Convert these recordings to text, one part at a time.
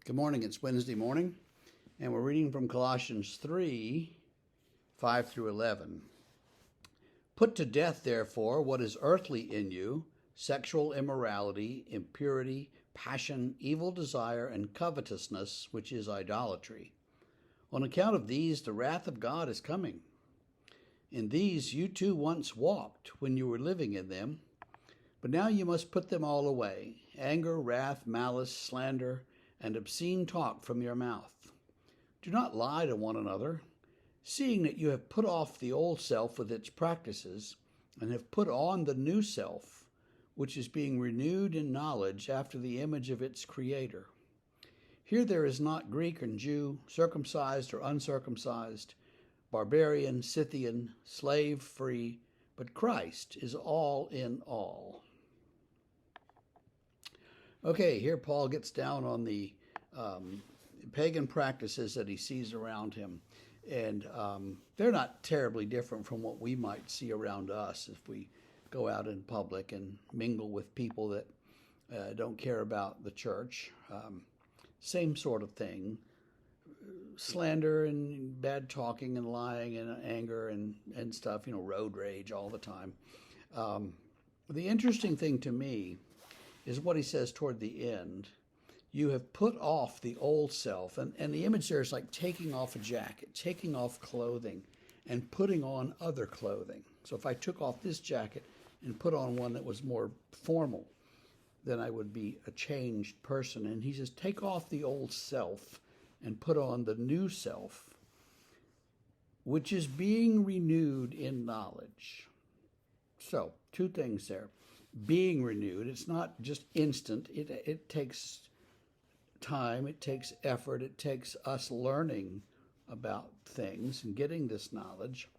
Good morning. It's Wednesday morning, and we're reading from Colossians 3 5 through 11. Put to death, therefore, what is earthly in you: sexual immorality, impurity, passion, evil desire, and covetousness, which is idolatry. On account of these, the wrath of God is coming. In these you too once walked when you were living in them, but now you must put them all away: anger, wrath, malice, slander, and obscene talk from your mouth. Do not lie to one another, seeing that you have put off the old self with its practices, and have put on the new self, which is being renewed in knowledge after the image of its Creator. Here there is not Greek and Jew, circumcised or uncircumcised, barbarian, Scythian, slave, free, but Christ is all in all. Okay, here Paul gets down on the pagan practices that he sees around him. And they're not terribly different from what we might see around us if we go out in public and mingle with people that don't care about the church. Same sort of thing. Slander and bad talking and lying and anger and stuff, road rage all the time. The interesting thing to me is what he says toward the end. You have put off the old self. And the image there is like taking off a jacket, taking off clothing, and putting on other clothing. So if I took off this jacket and put on one that was more formal, then I would be a changed person. And he says, take off the old self and put on the new self, which is being renewed in knowledge. So, two things there. Being renewed, it's not just instant. It takes time, it takes effort, it takes us learning about things and getting this knowledge.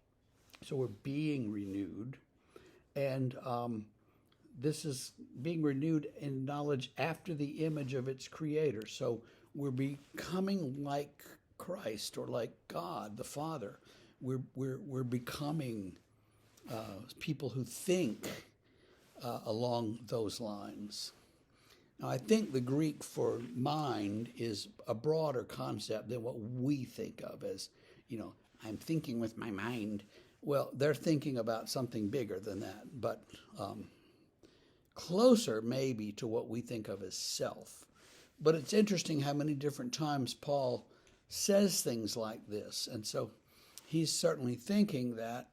So we're being renewed. And this is being renewed in knowledge after the image of its Creator. So we're becoming like Christ, or like God the Father. We're becoming people who think along those lines. Now, I think the Greek for mind is a broader concept than what we think of as, I'm thinking with my mind. Well, they're thinking about something bigger than that, but closer maybe to what we think of as self. But it's interesting how many different times Paul says things like this. And so he's certainly thinking that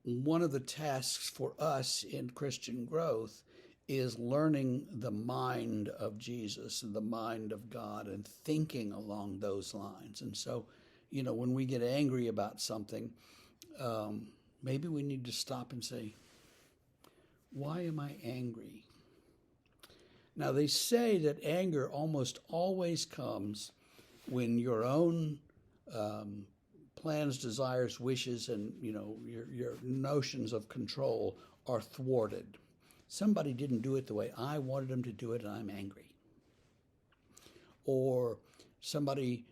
one of the tasks for us in Christian growth is learning the mind of Jesus and the mind of God and thinking along those lines. And so, when we get angry about something, maybe we need to stop and say, why am I angry? Now, they say that anger almost always comes when your own plans, desires, wishes, and your notions of control are thwarted. Somebody didn't do it the way I wanted them to do it, and I'm angry. Or somebody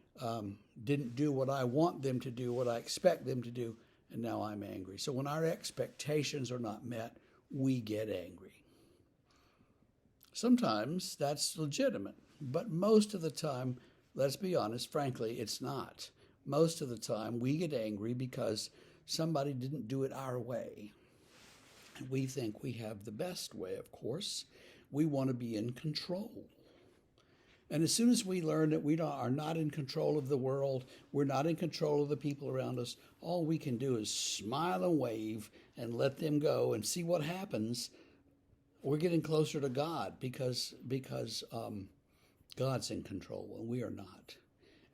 didn't do what I want them to do, what I expect them to do, and now I'm angry. So when our expectations are not met, we get angry. Sometimes that's legitimate, but most of the time, let's be honest, frankly, it's not. Most of the time, we get angry because somebody didn't do it our way. And we think we have the best way, of course. We want to be in control. And as soon as we learn that we are not in control of the world, we're not in control of the people around us, all we can do is smile and wave and let them go and see what happens. We're getting closer to God because God's in control and we are not.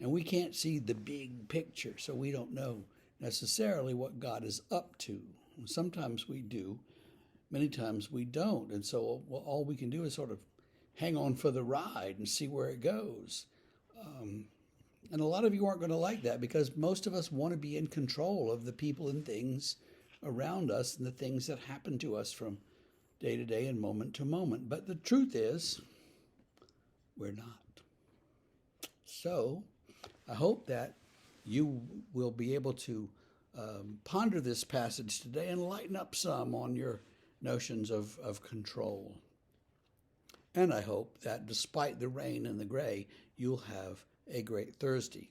And we can't see the big picture, so we don't know necessarily what God is up to. Sometimes we do, many times we don't. And so all we can do is sort of hang on for the ride and see where it goes. And a lot of you aren't going to like that because most of us want to be in control of the people and things around us and the things that happen to us from day to day and moment to moment. But the truth is, we're not. So I hope that you will be able to ponder this passage today and lighten up some on your notions of control. And I hope that despite the rain and the gray, you'll have a great Thursday.